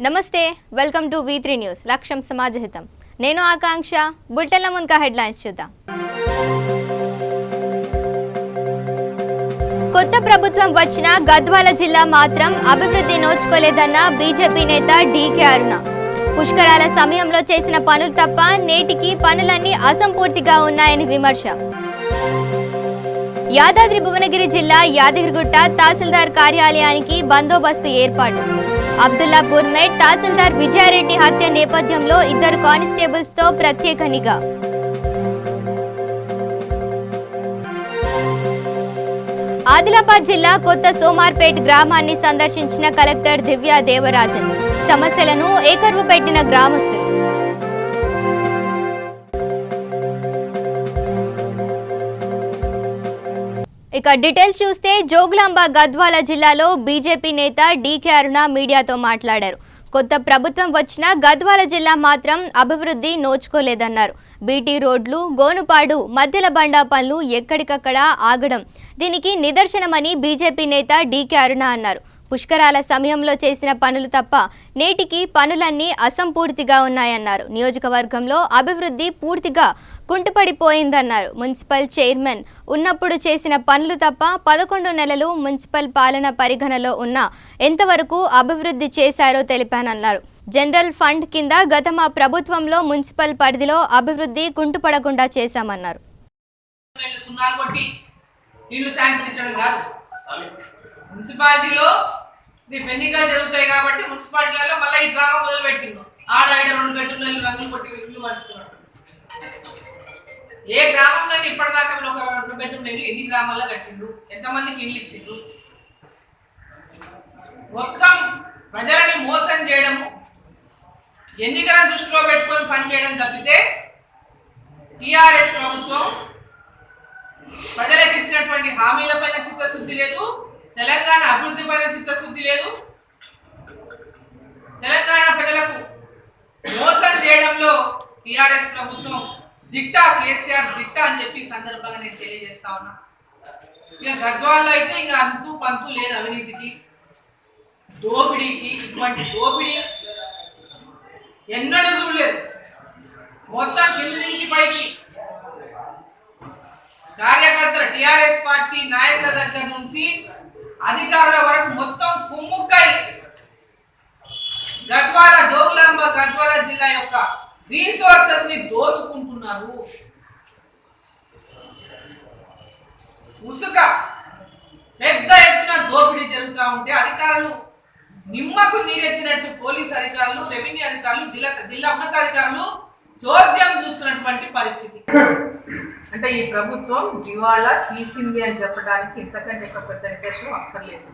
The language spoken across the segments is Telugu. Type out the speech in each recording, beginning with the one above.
నమస్తే వెల్కమ్ టు V3 న్యూస్ లక్ష్యం సమాజహితం నేను ఆకాంక్ష బులెటిన్ల ముందుగా హెడ్లైన్స్ చూద్దాం కొత్త ప్రభుత్వం వచ్చిన గద్వాల జిల్లా మాత్రం అభివృద్ధి నోచుకోలేదన్న బీజేపీ నేత డీకే అరుణ పుష్కరాల సమయంలో చేసిన పనులు తప్ప నేటికి పనులన్నీ అసంపూర్తిగా ఉన్నాయని విమర్శ యాదాద్రి భువనగిరి జిల్లా యాదగిరిగుట్ట తహసీల్దార్ కార్యాలయానికి బందోబస్తు ఏర్పాటు అబ్దుల్లాపూర్ మేట్ తహసీల్దార్ విజయారెడ్డి హత్య నేపథ్యంలో 2 కానిస్టేబుల్స్ తో ప్రత్యేక నిఘా ఆదిలాబాద్ జిల్లా కొత్త సోమార్పేట్ గ్రామాన్ని సందర్శించిన కలెక్టర్ దివ్యా దేవరాజన్ సమస్యలను ఏకరువు పెట్టిన గ్రామస్తులు ఇక డీటెయిల్స్ చూస్తే జోగులాంబ గద్వాల జిల్లాలో బీజేపీ నేత డీకే అరుణ మీడియాతో మాట్లాడారు. కొత్త ప్రభుత్వం వచ్చినా గద్వాల జిల్లా మాత్రం అభివృద్ధి నోచుకోలేదన్నారు. బీటీ రోడ్లు, గోనుపాడు, మధ్యల బండా పనులు ఎక్కడికక్కడ ఆగడం దీనికి నిదర్శనమని బీజేపీ నేత డీకే అరుణ అన్నారు. పుష్కరాల సమయంలో చేసిన పనులు తప్ప నేటికి పనులన్నీ అసంపూర్తిగా ఉన్నాయన్నారు. నియోజకవర్గంలో అభివృద్ధి పూర్తిగా కుంటుపడిపోయిందన్నారు. మున్సిపల్ చైర్మన్ ఉన్నప్పుడు చేసిన పనులు తప్ప 11 నెలలు మున్సిపల్ పాలన పరిగణలో ఉన్న ఎంతవరకు అభివృద్ధి చేశారో తెలిపానన్నారు. జనరల్ ఫండ్ కింద గత మా ప్రభుత్వంలో మున్సిపల్ పరిధిలో అభివృద్ధి కుంటుపడకుండా చేశామన్నారు. మున్సిపాలిటీలో ఎన్నికలు జరుగుతాయి కాబట్టి మున్సిపాలిటీలలో మళ్ళీ ఈ డ్రామా మొదలు పెట్టిండు. ఆడ 2 బెడ్రూమ్లు రంగులు కొట్టి ఇల్లు మరుస్తున్నారు. ఏ గ్రామంలో ఇప్పటిదాకా ఒక 2 బెడ్రూమ్లు ఎన్ని గ్రామాల్లో కట్టిండు, ఎంతమందికి ఇల్లు ఇచ్చిండ్రు? మొత్తం ప్రజలని మోసం చేయడము, ఎన్నికల దృష్టిలో పెట్టుకొని పనిచేయడం తప్పితే టీఆర్ఎస్ ప్రభుత్వం ప్రజలకు ఇచ్చినటువంటి హామీలపైన చిత్తశుద్ధి లేదు, తెలంగాణ అభివృద్ధి పైన చిత్తశుద్ధి లేదు, తెలంగాణ ప్రజలకు మోసం చేయడంలో టీఆర్ఎస్ ప్రభుత్వం దిట్టా, కేసీఆర్ దిట్టా అని చెప్పి సందర్భంగా నేను తెలియజేస్తా ఉన్నా. ఇక గద్వాల్లో అయితే ఇంకా అంతు పంతు లేదు అవినీతికి, దోపిడీకి. ఇటువంటి దోపిడీ ఎన్నడూ చూడలేదు. మొత్తం కింది నుంచి పైకి కార్యకర్తల టీఆర్ఎస్ పార్టీ నాయకుల దగ్గర నుంచి అధికారుల వరకు మొత్తం కుమ్ముక్కై గద్వాల, జోగులాంబ గద్వాల జిల్లా యొక్క రీసోర్సెస్ ని దోచుకుంటున్నారు. ఉసుక పెద్ద ఎత్తున దోపిడీ జరుగుతూ ఉంటే అధికారులు నిమ్మకు నీరెత్తినట్టు పోలీస్ అధికారులు, రెవెన్యూ అధికారులు, జిల్లా ఉన్నతాధికారులు చోద్యం చూస్తున్నటువంటి పరిస్థితి. అంటే ఈ ప్రభుత్వం దివాళా తీసింది అని చెప్పడానికి ఇంతకంటే ఒక పెద్ద నిర్దేశం అక్కర్లేదు.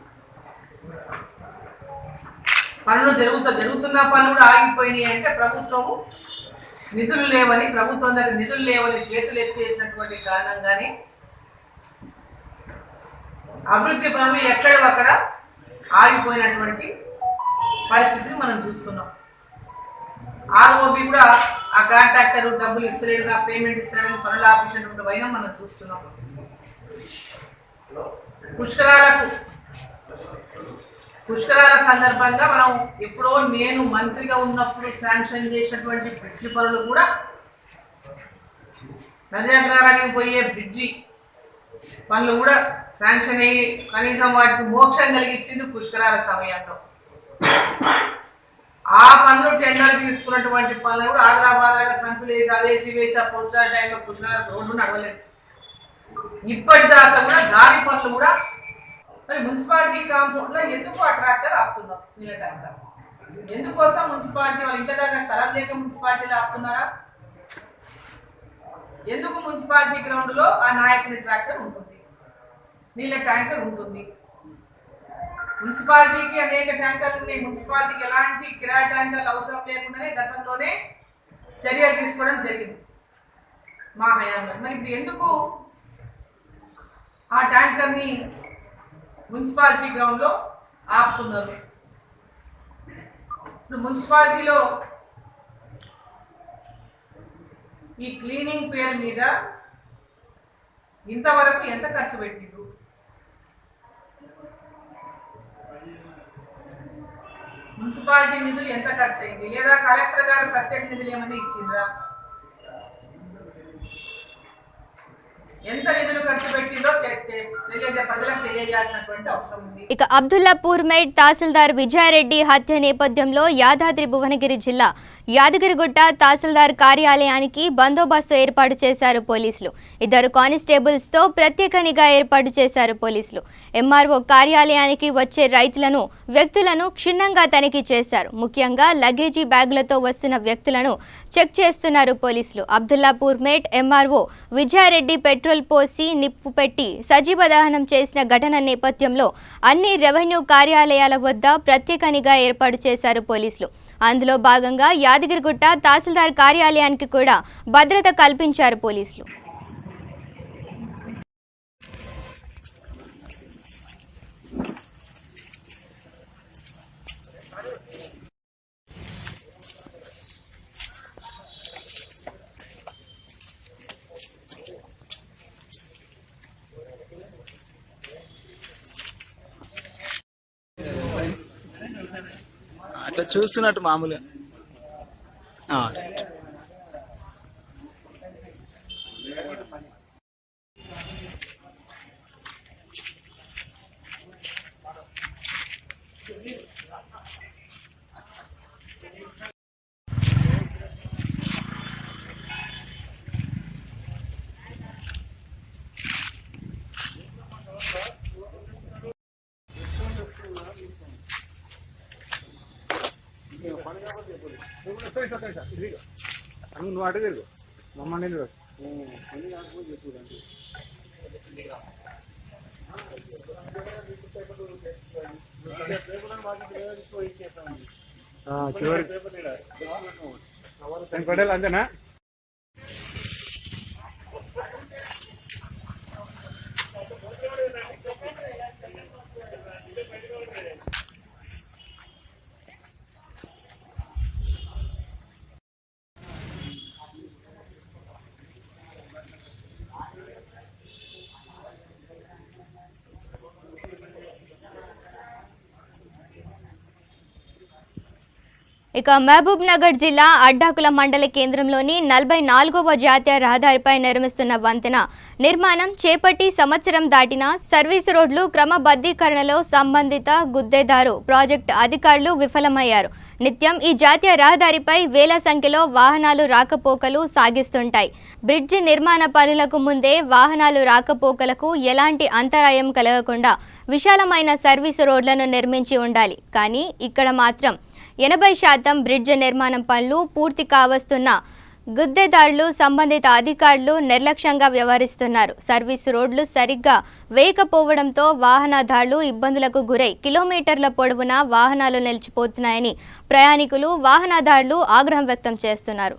పనులు జరుగుతున్న పనులు కూడా ఆగిపోయినాయి అంటే ప్రభుత్వము నిధులు లేవని, ప్రభుత్వం దగ్గర నిధులు లేవని చేతులు ఎత్తేసినటువంటి కారణంగానే అభివృద్ధి పనులు ఎక్కడక్కడ ఆగిపోయినటువంటి పరిస్థితిని మనం చూస్తున్నాం. ఆర్ఓబి కూడా ఆ కాంట్రాక్టర్ డబ్బులు ఇస్తలేడు, పేమెంట్ ఇస్తలేడు, పనులు ఆపించినటువంటి వైనం మనం చూస్తున్నాం. పుష్కరాల సందర్భంగా మనం ఎప్పుడో నేను మంత్రిగా ఉన్నప్పుడు శాంక్షన్ చేసినటువంటి బ్రిడ్జి పనులు కూడా, నదీ పోయే బ్రిడ్జి పనులు కూడా శాంక్షన్ అయ్యి కనీసం వాటికి మోక్షం కలిగించింది పుష్కరాల సమయంలో. ఆ పనులు టెండర్ తీసుకున్నటువంటి పనులు కూడా ఆగ్రాబాద్గా సంచులు వేసి ఆ పుష్కర టైంలో పుష్కరాల రోడ్లు నడవలేదు. ఇప్పటిదాకా కూడా దారి పనులు కూడా మరి మున్సిపాలిటీ కాంపౌండ్ లో ఎందుకు ఆ ట్రాక్టర్ ఆపుతున్నారు? నీళ్ళ ట్రాక్టర్ ఎందుకోసం? మున్సిపాలిటీ వాళ్ళు ఇంతదాకా స్థలం లేక మున్సిపాలిటీలో ఆపుతున్నారా? ఎందుకు మున్సిపాలిటీ గ్రౌండ్ లో ఆ నాయకుని ట్రాక్టర్ ఉంటుంది, నీళ్ళ ట్యాంకర్ ఉంటుంది? మున్సిపాలిటీకి అనేక ట్యాంకర్లు ఉన్నాయి. మున్సిపాలిటీకి ఎలాంటి కిరాయి ట్యాంకర్లు అవసరం లేకుండానే గతంలోనే చర్యలు తీసుకోవడం జరిగింది మా హయాంలో. మరి ఇప్పుడు ఎందుకు ఆ ట్యాంకర్ని మున్సిపాలిటీ గ్రౌండ్ లో ఆపుతున్నారు? ఇప్పుడు మున్సిపాలిటీలో ఈ క్లీనింగ్ పేరు మీద ఇంతవరకు ఎంత ఖర్చు పెట్టిండ్రు? మున్సిపాలిటీ నిధులు ఎంత ఖర్చు అయింది, లేదా కలెక్టర్ గారు ప్రత్యేక నిధులు ఏమైనా ఇచ్చిండ్రా, ఎంత నిధులు ఖర్చు పెట్టిందో ప్రజలకు తెలియజేయాల్సినటువంటి అవసరం ఉంది. ఇక అబ్దుల్లాపూర్ మేడ్ తహసీల్దార్ విజయారెడ్డి హత్య నేపథ్యంలో యాదాద్రి భువనగిరి జిల్లా యాదగిరిగుట్ట తహసీల్దార్ కార్యాలయానికి బందోబస్తు ఏర్పాటు చేశారు పోలీసులు. 2 కానిస్టేబుల్స్ తో ప్రత్యేక నిఘా ఏర్పాటు చేశారు పోలీసులు. ఎంఆర్ఓ కార్యాలయానికి వచ్చే రైతులను, వ్యక్తులను క్షుణ్ణంగా తనిఖీ చేశారు. ముఖ్యంగా లగేజీ బ్యాగులతో వస్తున్న వ్యక్తులను చెక్ చేస్తున్నారు పోలీసులు. Abdullapur made MRO Vijaya Reddy petrol పోసి నిప్పు పెట్టి సజీవ దహనం చేసిన ఘటన నేపథ్యంలో అన్ని రెవెన్యూ కార్యాలయాల వద్ద ప్రత్యేక నిఘా ఏర్పాటు చేశారు పోలీసులు. అందులో భాగంగా యాదగిరిగుట్ట తహసీల్దార్ కార్యాలయానికి కూడా భద్రత కల్పించారు పోలీసులు. అట్లా చూస్తున్నట్టు మామూలుగా నువ్వు అటు తిరుగు మమ్మల్ని చివరి అంతేనా. ఇక మహబూబ్ నగర్ జిల్లా అడ్డాకుల మండల కేంద్రంలోని 44వ జాతీయ రహదారిపై నిర్మిస్తున్న వంతెన నిర్మాణం చేపట్టి సంవత్సరం దాటినా సర్వీసు రోడ్లు క్రమబద్ధీకరణలో సంబంధిత గుత్తేదారు ప్రాజెక్టు అధికారులు విఫలమయ్యారు. నిత్యం ఈ జాతీయ రహదారిపై వేల సంఖ్యలో వాహనాలు రాకపోకలు సాగిస్తుంటాయి. బ్రిడ్జి నిర్మాణ పనులకు ముందే వాహనాలు రాకపోకలకు ఎలాంటి అంతరాయం కలగకుండా విశాలమైన సర్వీసు రోడ్లను నిర్మించి ఉండాలి. కానీ ఇక్కడ మాత్రం 80% బ్రిడ్జ్ నిర్మాణం పనులు పూర్తి కావస్తున్న గుత్తేదారులు, సంబంధిత అధికారులు నిర్లక్ష్యంగా వ్యవహరిస్తున్నారు. సర్వీసు రోడ్లు సరిగ్గా వేయకపోవడంతో వాహనదారులు ఇబ్బందులకు గురై కిలోమీటర్ల పొడవునా వాహనాలు నిలిచిపోతున్నాయని ప్రయాణికులు, వాహనదారులు ఆగ్రహం వ్యక్తం చేస్తున్నారు.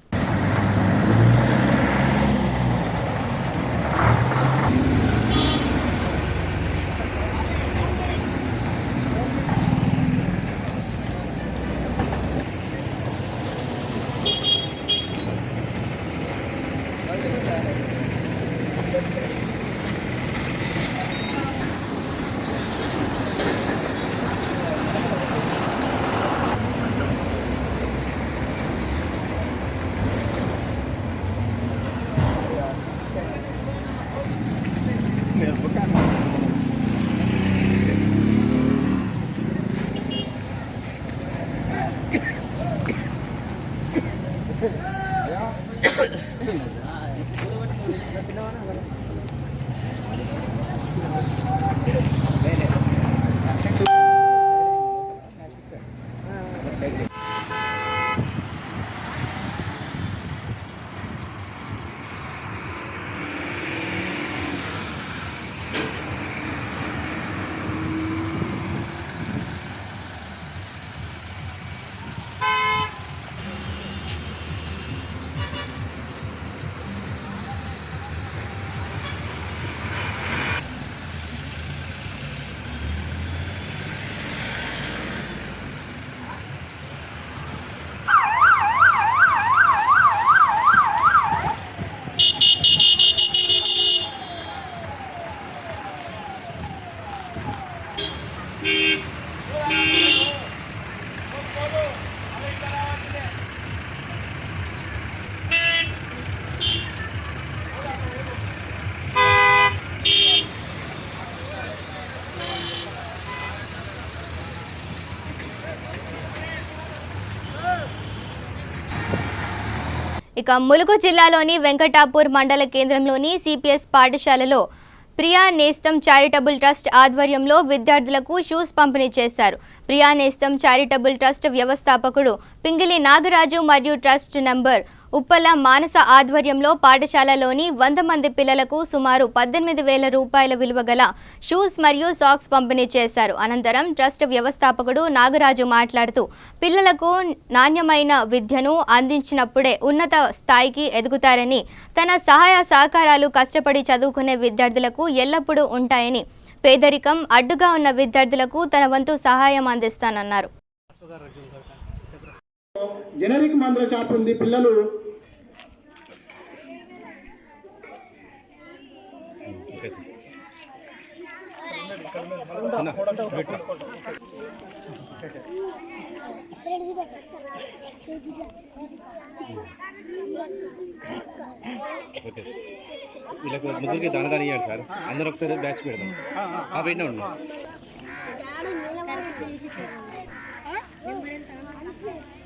ఇక ములుగు జిల్లాలోని వెంకటాపూర్ మండల కేంద్రంలోని సిపిఎస్ పాఠశాలలో ప్రియా నేస్తం చారిటబుల్ ట్రస్ట్ ఆధ్వర్యంలో విద్యార్థులకు షూస్ పంపిణీ చేశారు. ప్రియా నేస్తం చారిటబుల్ ట్రస్ట్ వ్యవస్థాపకుడు పింగిలి నాగరాజు మరియు ట్రస్ట్ నంబర్ ఉప్పల మానస ఆధ్వర్యంలో పాఠశాలలోని 100 మంది పిల్లలకు సుమారు 18,000 రూపాయల విలువ గల షూస్ మరియు సాక్స్ పంపిణీ చేశారు. అనంతరం ట్రస్ట్ వ్యవస్థాపకుడు నాగరాజు మాట్లాడుతూ పిల్లలకు నాణ్యమైన విద్యను అందించినప్పుడే ఉన్నత స్థాయికి ఎదుగుతారని, తన సహాయ సహకారాలు కష్టపడి చదువుకునే విద్యార్థులకు ఎల్లప్పుడూ ఉంటాయని, పేదరికం అడ్డుగా ఉన్న విద్యార్థులకు తన వంతు సహాయం అందిస్తానన్నారు. జనరిక్ మందుల షాప్ ఉంది. పిల్లలు వీళ్ళకి ముగ్గురికి దాని ఇవ్వండి సార్. అందరూ ఒకసారి బ్యాచ్ పెడదాం. పెట్టినా ఉండు.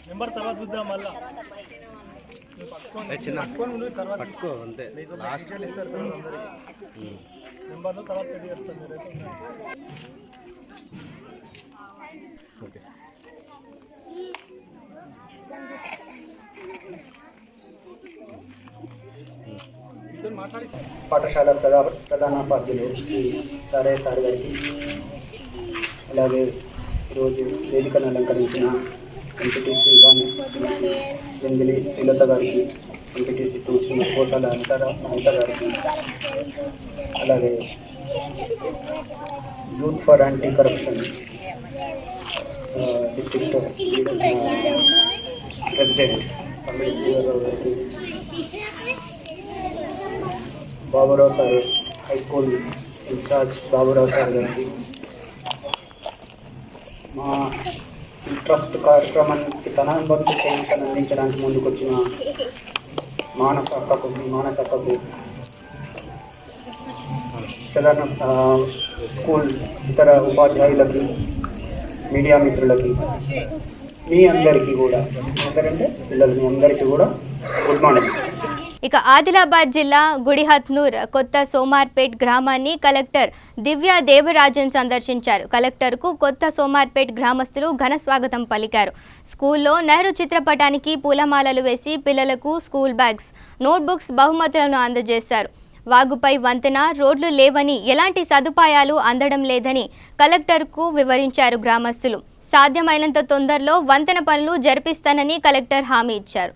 నెంబర్ తర్వాత చూద్దాం. మళ్ళా చిన్న పట్టుకో అంతే. లాస్ట్ నెంబర్ తర్వాత ఓకే. పాఠశాల ప్రధానోపాధ్యులు శ్రీ సారయ్య సార్ గారికి, అలాగే ఈరోజు వేదికను అలంకరించిన ఎంపీటీసీ వెంగిలి శ్రీలత గారికి, ఎంపీటీసీ 2 శ్రీ కోటాల అనిత గారికి, అలాగే youth for anti corruption district president గారికి, Baburao sir, high school incharge Baburao sir గారికి, మా ట్రస్ట్ కార్యక్రమానికి తన వంతు సేవలను అందించడానికి ముందుకొచ్చిన మానస అక్కకు, ప్రధాన స్కూల్ ఇతర ఉపాధ్యాయులకి, మీడియా మిత్రులకి, మీ అందరికీ కూడా, ఎందుకంటే పిల్లలు మీ అందరికీ కూడా గుడ్ మార్నింగ్. ఇక ఆదిలాబాద్ జిల్లా గుడిహత్నూర్ కొత్త సోమార్పేట్ గ్రామాన్ని కలెక్టర్ దివ్య దేవరాజన్ సందర్శించారు. కలెక్టర్కు కొత్త సోమార్పేట్ గ్రామస్తులు ఘన స్వాగతం పలికారు. స్కూల్లో నెహ్రూ చిత్రపటానికి పూలమాలలు వేసి పిల్లలకు స్కూల్ బ్యాగ్స్, నోట్బుక్స్ బహుమతులను అందజేశారు. వాగుపై వంతెన, రోడ్లు లేవని, ఎలాంటి సదుపాయాలు అందడం లేదని కలెక్టర్కు వివరించారు గ్రామస్తులు. సాధ్యమైనంత తొందరలో వంతెన పనులు జరిపిస్తానని కలెక్టర్ హామీ ఇచ్చారు.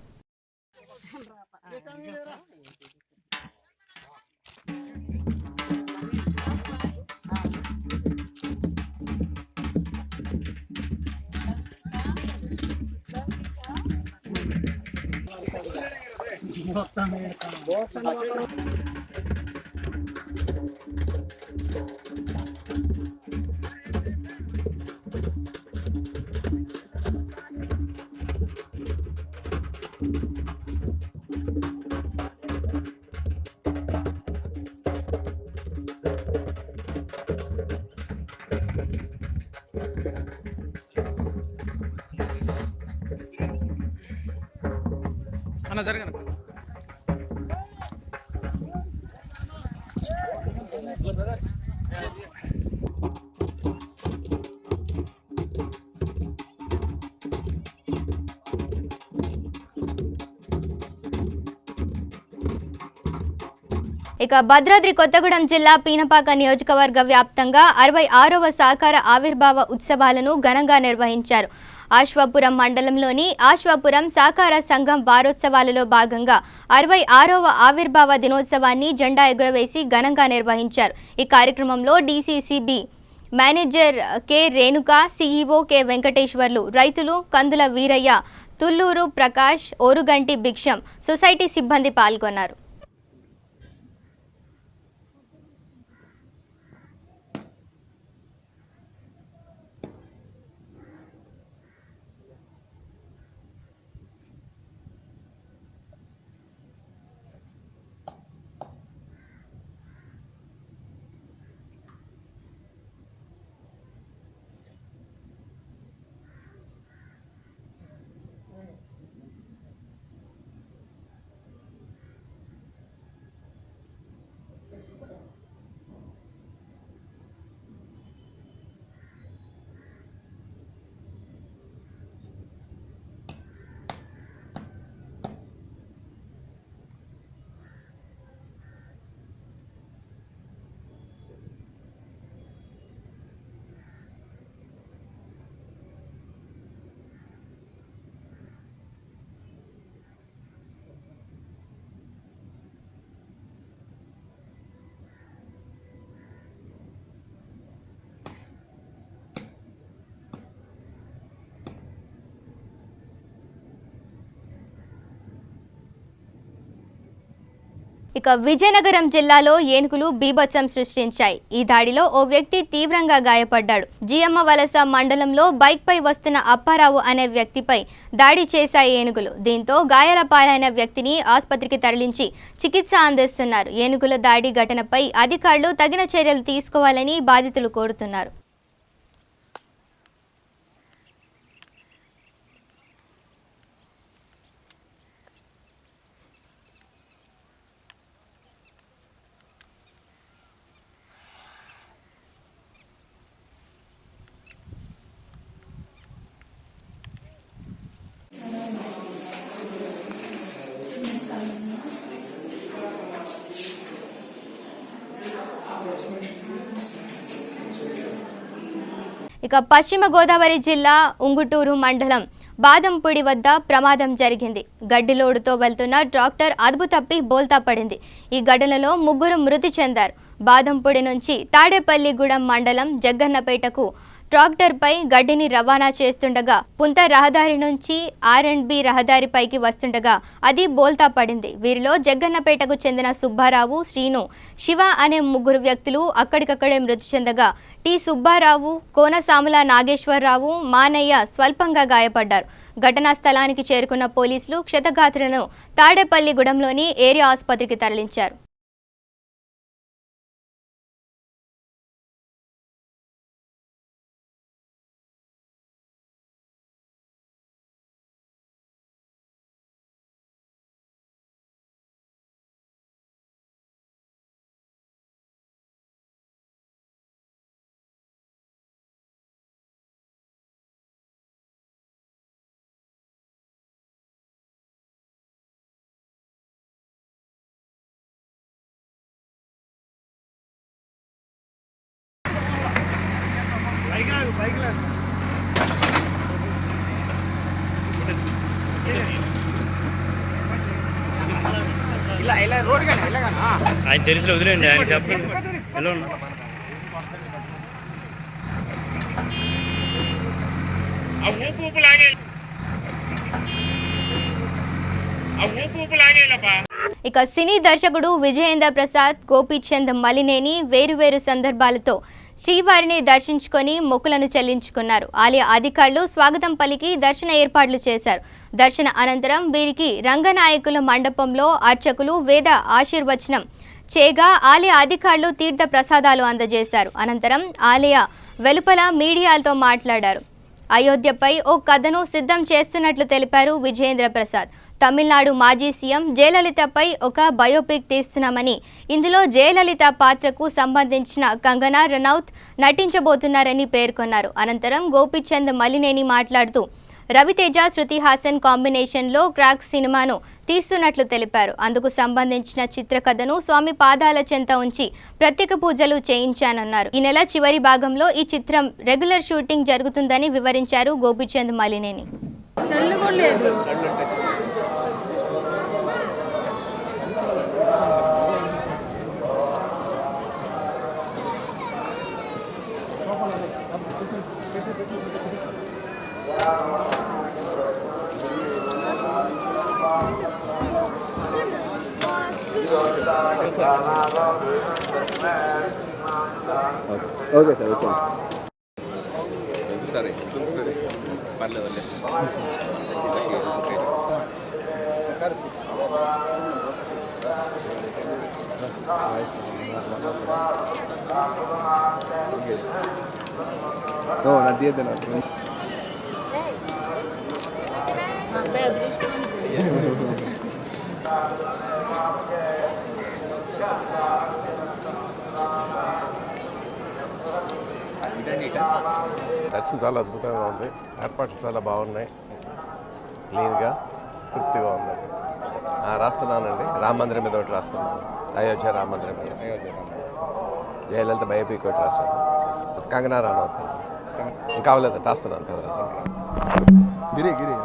అన్న జరగను. ఇక భద్రాద్రి కొత్తగూడెం జిల్లా పీనపాక నియోజకవర్గ వ్యాప్తంగా 66వ సహకార ఆవిర్భావ ఉత్సవాలను ఘనంగా నిర్వహించారు. ఆశ్వాపురం మండలంలోని ఆశ్వాపురం సహకార సంఘం వారోత్సవాలలో భాగంగా 66వ ఆవిర్భావ దినోత్సవాన్ని జెండా ఎగురవేసి ఘనంగా నిర్వహించారు. ఈ కార్యక్రమంలో DCCB manager K Renuka, CEO K Venkateswarlu, రైతులు కందుల వీరయ్య, తుల్లూరు ప్రకాష్, ఓరుగంటి భిక్షం, సొసైటీ సిబ్బంది పాల్గొన్నారు. ఇక విజయనగరం జిల్లాలో ఏనుగులు బీభత్సం సృష్టించాయి. ఈ దాడిలో ఓ వ్యక్తి తీవ్రంగా గాయపడ్డాడు. జియమ్మ వలస మండలంలో బైక్పై వస్తున్న అప్పారావు అనే వ్యక్తిపై దాడి చేశాయి ఏనుగులు. దీంతో గాయాల పాలైన వ్యక్తిని ఆసుపత్రికి తరలించి చికిత్స అందిస్తున్నారు. ఏనుగుల దాడి ఘటనపై అధికారులు తగిన చర్యలు తీసుకోవాలని బాధితులు కోరుతున్నారు. ఇక పశ్చిమ గోదావరి జిల్లా ఉంగుటూరు మండలం బాదంపూడి వద్ద ప్రమాదం జరిగింది. గడ్డిలోడుతో వెళ్తున్న ట్రాక్టర్ అదుపు తప్పి బోల్తా పడింది. ఈ ఘటనలో 3 మృతి చెందారు. బాదంపూడి నుంచి తాడేపల్లిగూడెం మండలం జగ్గన్నపేటకు ట్రాక్టర్పై గడ్డిని రవాణా చేస్తుండగా పుంత రహదారి నుంచి R&B రహదారిపైకి వస్తుండగా అది బోల్తా పడింది. వీరిలో జగ్గన్నపేటకు చెందిన సుబ్బారావు, శ్రీను, శివ అనే 3 వ్యక్తులు అక్కడికక్కడే మృతి చెందగా టి సుబ్బారావు, కోనసాముల నాగేశ్వరరావు, మానయ్య స్వల్పంగా గాయపడ్డారు. ఘటనా స్థలానికి చేరుకున్న పోలీసులు క్షతగాత్రులను తాడేపల్లిగూడెంలోని ఏరియా ఆసుపత్రికి తరలించారు. ఆయన తెలిసి వదిలేండి, ఆయన చెప్పండి. ఎలా ఉన్నా ఇక సినీ దర్శకుడు విజయేంద్ర ప్రసాద్, గోపీచంద్ మలినేని వేరువేరు సందర్భాలతో శ్రీవారిని దర్శించుకొని మొక్కులను చెల్లించుకున్నారు. ఆలయ అధికారులు స్వాగతం పలికి దర్శన ఏర్పాట్లు చేశారు. దర్శన అనంతరం వీరికి రంగనాయకుల మండపంలో అర్చకులు వేద ఆశీర్వచనం చేయగా ఆలయ అధికారులు తీర్థ ప్రసాదాలు అందజేశారు. అనంతరం ఆలయ వెలుపల మీడియాలతో మాట్లాడారు. అయోధ్యపై ఓ కథను సిద్ధం చేస్తున్నట్లు తెలిపారు విజయేంద్ర ప్రసాద్. తమిళనాడు మాజీ సీఎం జయలలితపై ఒక బయోపిక్ తీస్తున్నామని, ఇందులో జయలలిత పాత్రకు సంబంధించిన కంగనా రనౌత్ నటించబోతున్నారని పేర్కొన్నారు. అనంతరం గోపీచంద్ మలినేని మాట్లాడుతూ రవితేజ, శృతి హాసన్ కాంబినేషన్లో క్రాక్ సినిమాను తీస్తున్నట్లు తెలిపారు. అందుకు సంబంధించిన చిత్రకథను స్వామి పాదాల చెంత ఉంచి ప్రత్యేక పూజలు చేయించానన్నారు. ఈ నెల చివరి భాగంలో ఈ చిత్రం రెగ్యులర్ షూటింగ్ జరుగుతుందని వివరించారు Gopichand Malineni. Okay sir, okay సరే పర్లేదు. నది నాకు దర్శనం చాలా అద్భుతంగా ఉంది. ఏర్పాట్లు చాలా బాగున్నాయి, క్లీన్గా, తృప్తిగా ఉంది. రాస్తున్నానండి, రామ మందిరం మీద ఒకటి రాస్తున్నాను, అయోధ్య రామ మందిరం మీద. జయలలిత బయోపిక్ ఒకటి రాస్తాను, కంగనా రనౌత్ ఇంకా అవ్వలేదు, రాస్తున్నాను కదా, రాస్తాను. గిరి గిరి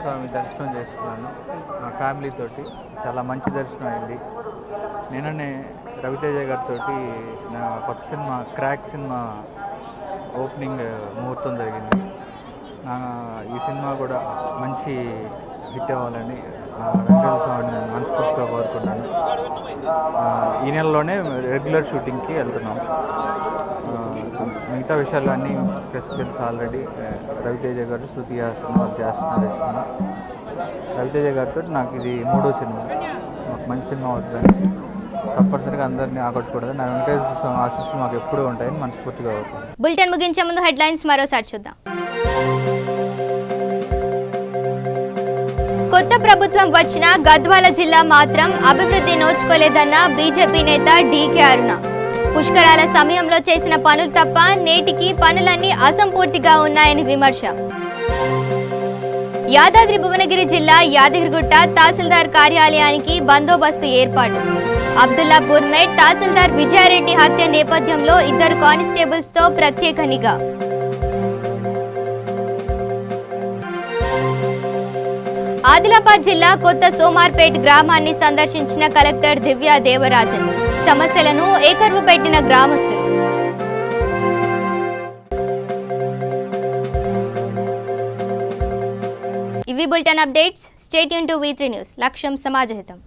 స్వామి దర్శనం చేసుకున్నాను మా ఫ్యామిలీ తోటి. చాలా మంచి దర్శనం అయింది. నిన్ననే రవితేజ గారితో నా కొత్త సినిమా క్రాక్ సినిమా ఓపెనింగ్ ముహూర్తం జరిగింది. ఈ సినిమా కూడా మంచి హిట్ అవ్వాలని వెంకటేశ్వర స్వామిని మనస్ఫూర్తిగా కోరుకున్నాను. ఈ నెలలోనే రెగ్యులర్ షూటింగ్కి వెళ్తున్నాం. మిగతా విషయాలు అన్నీ ప్రస్తుతం తెలుసు ఆల్రెడీ. రవితేజ గారు శృతి హాసన్ చేస్తున్నారు ఈ సినిమా. రవితేజ గారితో నాకు ఇది 3వ సినిమా. మాకు మంచి సినిమా అవుతుందని తప్పనిసరిగా అందరినీ ఆకట్టుకూడదు. నా వెంకటేశ్వర స్వామి ఆశీస్సులు మాకు ఎప్పుడూ ఉంటాయని మనస్ఫూర్తిగా కోరుకుంటున్నాను. బులెటిన్ ముగించే ముందు హెడ్లైన్స్ మరోసారి చూద్దాం. కొత్త ప్రభుత్వం వచ్చిన గద్వాల జిల్లా మాత్రం అభివృద్ధి నోచుకోలేదన్న బీజేపీ నేత డీకే అరుణ. పుష్కరాల సమయంలో చేసిన పనులు తప్ప నేటికి పనులన్నీ అసంపూర్తిగా ఉన్నాయని విమర్శ. యాదాద్రి భువనగిరి జిల్లా యాదగిరిగుట్ట తహసీల్దార్ కార్యాలయానికి బందోబస్తు ఏర్పాటు. అబ్దుల్లాపూర్ మేట్ తహసీల్దార్ విజయారెడ్డి హత్య నేపథ్యంలో 2 కానిస్టేబుల్స్ తో ప్రత్యేక నిఘా. ఆదిలాబాద్ జిల్లా కొత్త సోమార్పేట్ గ్రామాన్ని సందర్శించిన కలెక్టర్ దివ్యా దేవరాజన్. సమస్యలను ఏకరువు పెట్టిన గ్రామస్తులు. ఇవి bulletin updates. Stay tune to V3 news. లక్ష్యం సమాజహితం.